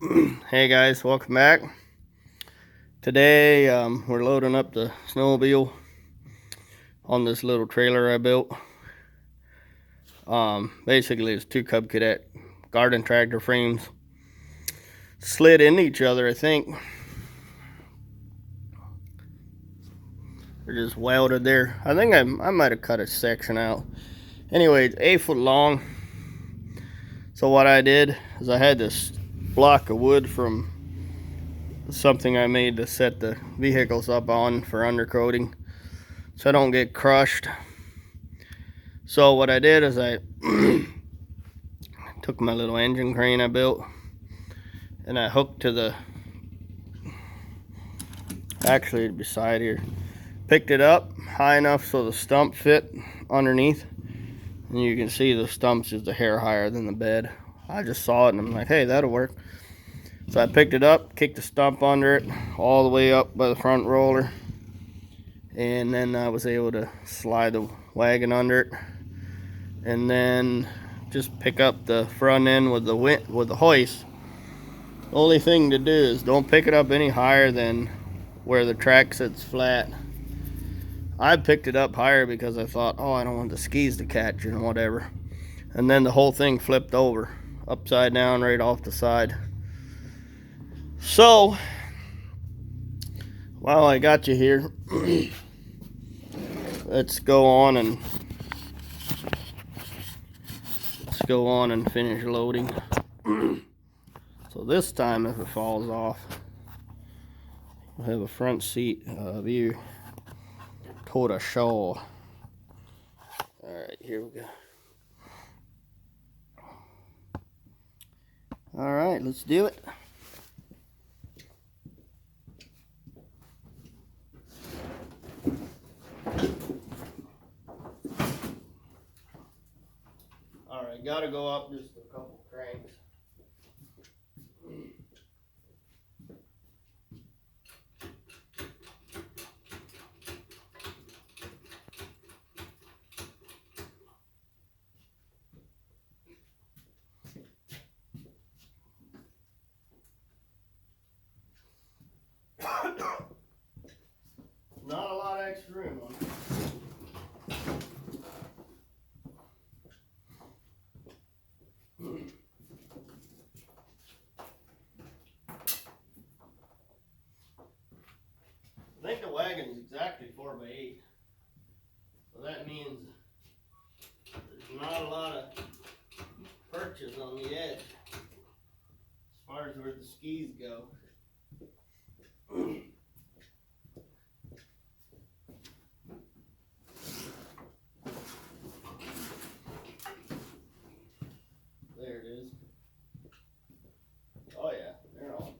Hey guys, welcome back. Today we're loading up the snowmobile on this little trailer I built. Basically it's two Cub Cadet garden tractor frames slid into each other, I think. They're just welded there. I think I might have cut a section out. Anyway, it's 8 foot long. So what I did is I had this block of wood from something I made to set the vehicles up on for undercoating so I don't get crushed. So what I did is I took my little engine crane I built and I hooked to the, actually beside here, picked it up high enough so the stump fit underneath, and you can see the stump's just a hair higher than the bed. I just saw it and I'm like, hey, that'll work. So I picked it up, kicked the stump under it all the way up by the front roller, and then I was able to slide the wagon under it and then just pick up the front end with the hoist. The only thing to do is don't pick it up any higher than where the track sits flat. I picked it up higher because I thought, oh, I don't want the skis to catch and whatever. And then the whole thing flipped over upside down right off the side. So while I got you here, let's go on and finish loading. So this time, if it falls off, we'll have a front seat view toward a shore. All right, here we go. All right, let's do it. All right, gotta go up just a couple cranks. Not a lot of extra room on it. I think the wagon is exactly 4x8, so that means there's not a lot of perches on the edge as far as where the skis go. There it is. Oh yeah, they're on.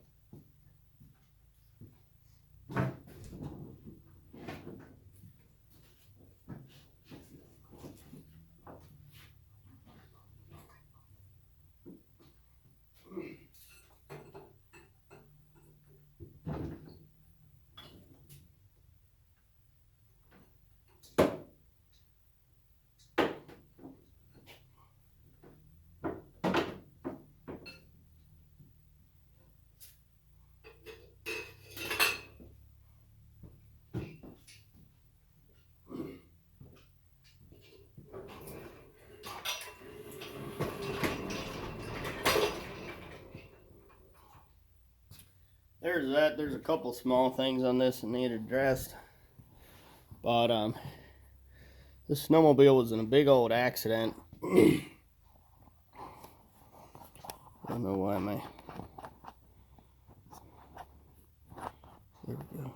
There's that. There's a couple small things on this that need addressed, but this snowmobile was in a big old accident. I don't know why my, there we go.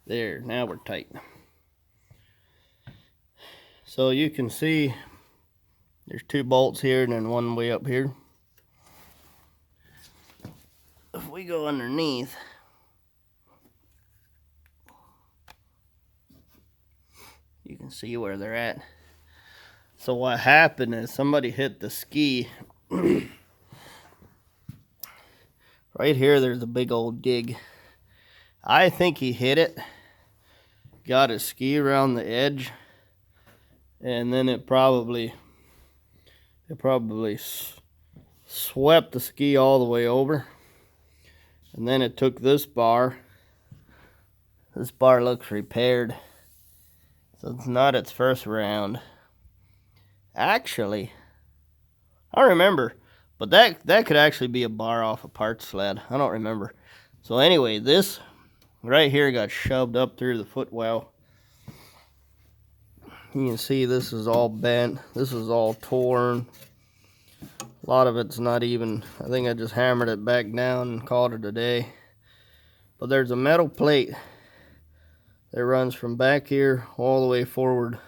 There, now we're tight. So you can see there's two bolts here and then one way up here. If we go underneath, you can see where they're at. So what happened is somebody hit the ski. Right here, there's a big old dig. I think he hit it, got his ski around the edge, and then it probably swept the ski all the way over. And then it took this bar. This bar looks repaired. So it's not its first round. Actually, I don't remember. But that could actually be a bar off a parts sled. I don't remember. So anyway, this right here got shoved up through the footwell. You can see this is all bent. This is all torn. A lot of it's not even, I think I just hammered it back down and called it a day. But there's a metal plate that runs from back here all the way forward.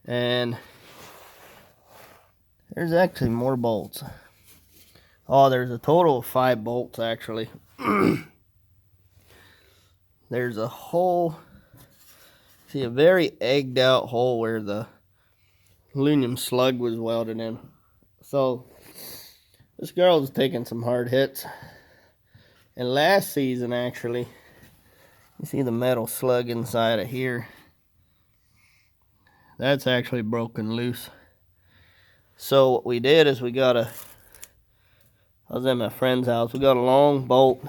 And there's actually more bolts. Oh, there's a total of 5 bolts actually. There's a hole, see a very egged out hole where the aluminum slug was welded in. So this girl's taking some hard hits. And last season actually, you see the metal slug inside of here. That's actually broken loose. So what we did is I was at my friend's house. We got a long bolt,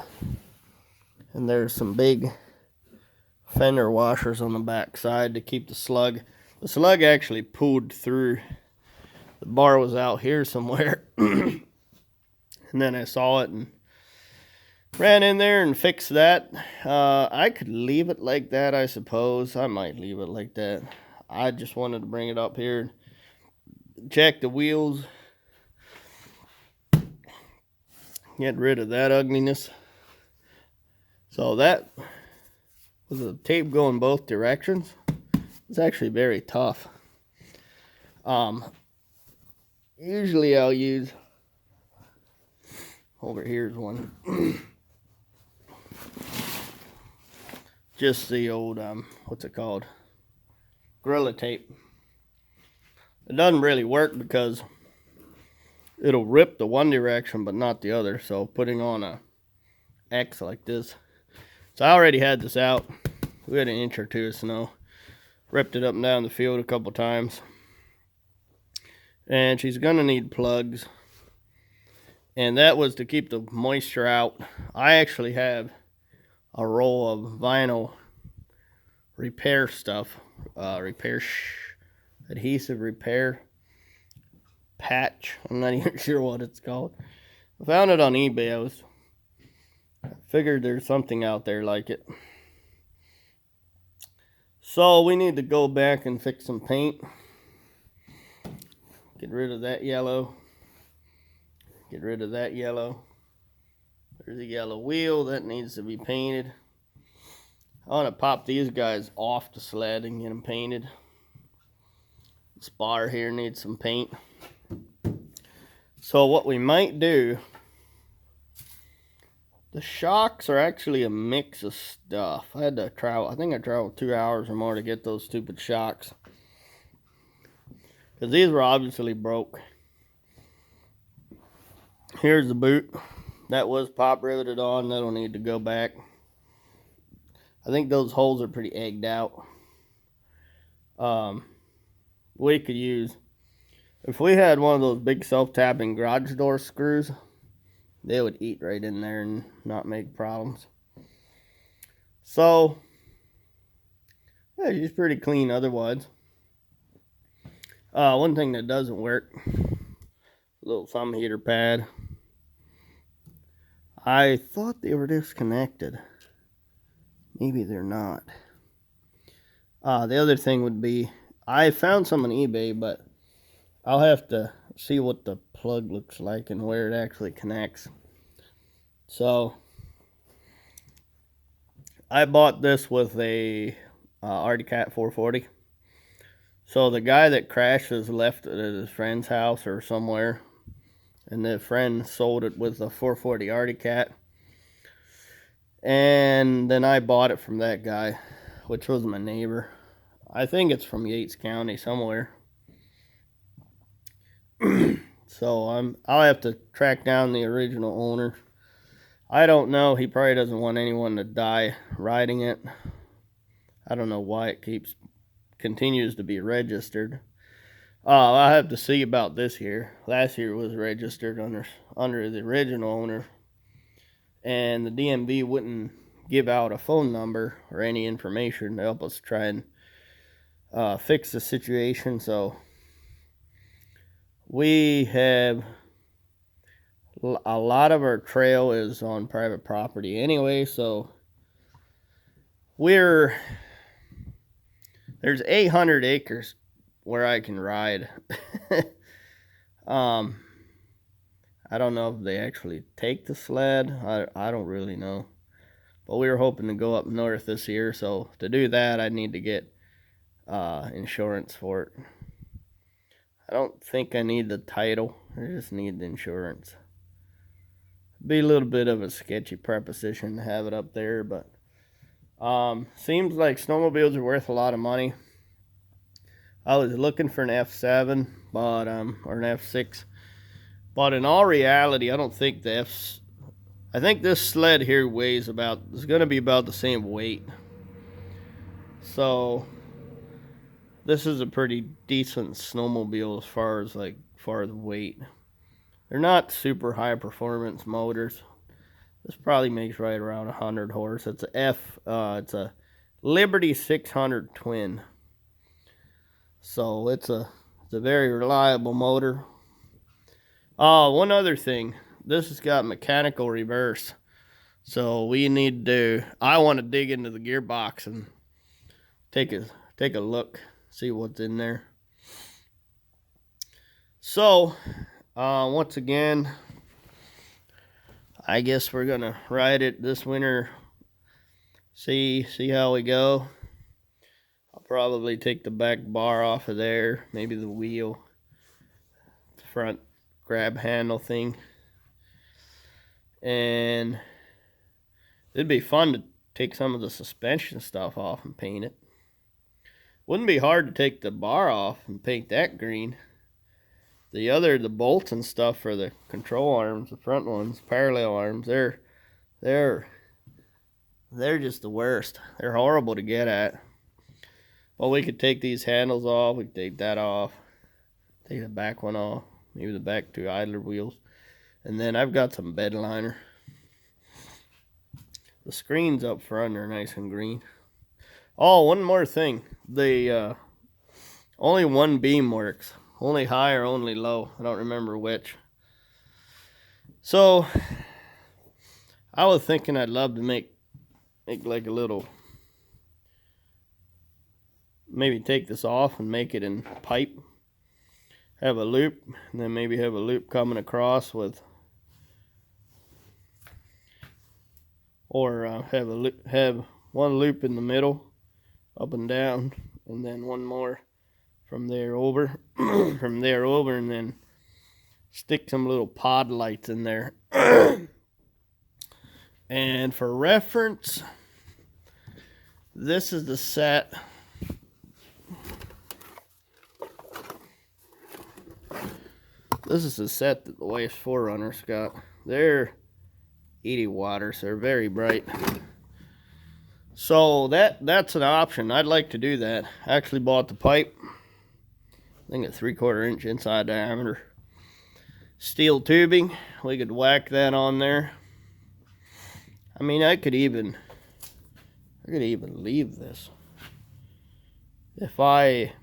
and there's some big fender washers on the back side to keep the slug. The slug actually pulled through. The bar was out here somewhere. And then I saw it and ran in there and fixed that. I could leave it like that, I suppose. I might leave it like that. I just wanted to bring it up here and check the wheels. Get rid of that ugliness. So that with the tape going both directions, it's actually very tough. Usually I'll use, over here's one, just the old what's it called, Gorilla Tape. It doesn't really work because it'll rip the one direction but not the other, so putting on a X like this. So I already had this out. We had an inch or two of snow. Ripped it up and down the field a couple times. And she's gonna need plugs. And that was to keep the moisture out. I actually have a roll of vinyl repair stuff. Adhesive repair patch. I'm not even sure what it's called. I found it on eBay. I figured there's something out there like it. So we need to go back and fix some paint. Get rid of that yellow. Get rid of that yellow. There's a yellow wheel that needs to be painted. I want to pop these guys off the sled and get them painted. This bar here needs some paint. So what we might do, the shocks are actually a mix of stuff. I had to travel, I think I traveled 2 hours or more to get those stupid shocks. Because these were obviously broke. Here's the boot. That was pop riveted on. That'll need to go back. I think those holes are pretty egged out. We could use, if we had one of those big self-tapping garage door screws, they would eat right in there and not make problems. So, yeah, she's pretty clean otherwise. One thing that doesn't work, a little thumb heater pad. I thought they were disconnected. Maybe they're not. The other thing would be, I found some on eBay, but I'll have to see what the plug looks like and where it actually connects. So, I bought this with a Arctic Cat 440. So the guy that crashes left it at his friend's house or somewhere, and the friend sold it with a 440 Arctic Cat. And then I bought it from that guy, which was my neighbor. I think it's from Yates County somewhere. So I'll have to track down the original owner. I don't know. He probably doesn't want anyone to die riding it. I don't know why it continues to be registered. I have to see about this year. Last year was registered under the original owner, and the DMV wouldn't give out a phone number or any information to help us try and fix the situation. So we have a lot of our trail is on private property anyway, so there's 800 acres where I can ride. I don't know if they actually take the sled. I don't really know. But we were hoping to go up north this year, so to do that, I need to get insurance for it. I don't think I need the title. I just need the insurance. Be a little bit of a sketchy proposition to have it up there, but seems like snowmobiles are worth a lot of money. I was looking for an F7, but or an F6, but in all reality, I don't think I think this sled here weighs it's going to be about the same weight. So this is a pretty decent snowmobile as far as weight. They're not super high performance motors. This probably makes right around 100 horse. It's it's a Liberty 600 twin. So it's a very reliable motor. One other thing. This has got mechanical reverse. So I want to dig into the gearbox and take a look, see what's in there. So, once again, I guess we're gonna ride it this winter. See how we go. I'll probably take the back bar off of there, maybe the wheel, the front grab handle thing, and it'd be fun to take some of the suspension stuff off and paint it. Wouldn't be hard to take the bar off and paint that green. The bolts and stuff for the control arms, the front ones, parallel arms, they're just the worst. They're horrible to get at. Well, we could take these handles off, we could take that off, take the back one off, maybe the back two idler wheels. And then I've got some bed liner. The screens up front are nice and green. Oh, one more thing. The only one beam works. Only high or only low. I don't remember which. So I was thinking I'd love to make like a little, maybe take this off and make it in pipe. Have a loop, and then maybe have a loop coming across with, or have one loop in the middle, up and down, and then one more from there over, and then stick some little pod lights in there. And for reference, this is the set. This is the set that the Wife's 4Runner's got. They're 80 watts. They're very bright. So that's an option. I'd like to do that. I actually bought the pipe. I think a 3/4 inch inside diameter. Steel tubing. We could whack that on there. I mean, I could even leave this. If I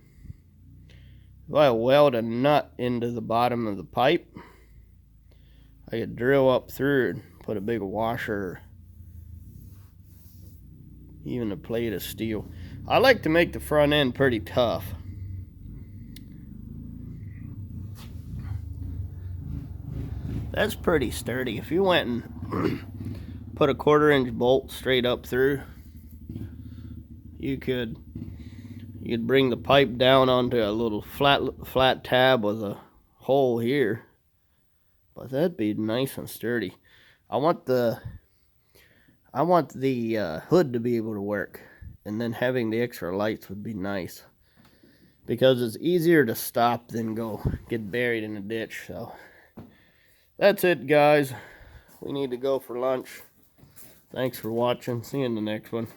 weld a nut into the bottom of the pipe, I could drill up through and put a big washer, even a plate of steel. I like to make the front end pretty tough. That's pretty sturdy. If you went and put a 1/4 inch bolt straight up through, you'd bring the pipe down onto a little flat tab with a hole here. But that'd be nice and sturdy. I want the hood to be able to work, and then having the extra lights would be nice, because it's easier to stop than go get buried in a ditch. So that's it, guys. We need to go for lunch. Thanks for watching. See you in the next one.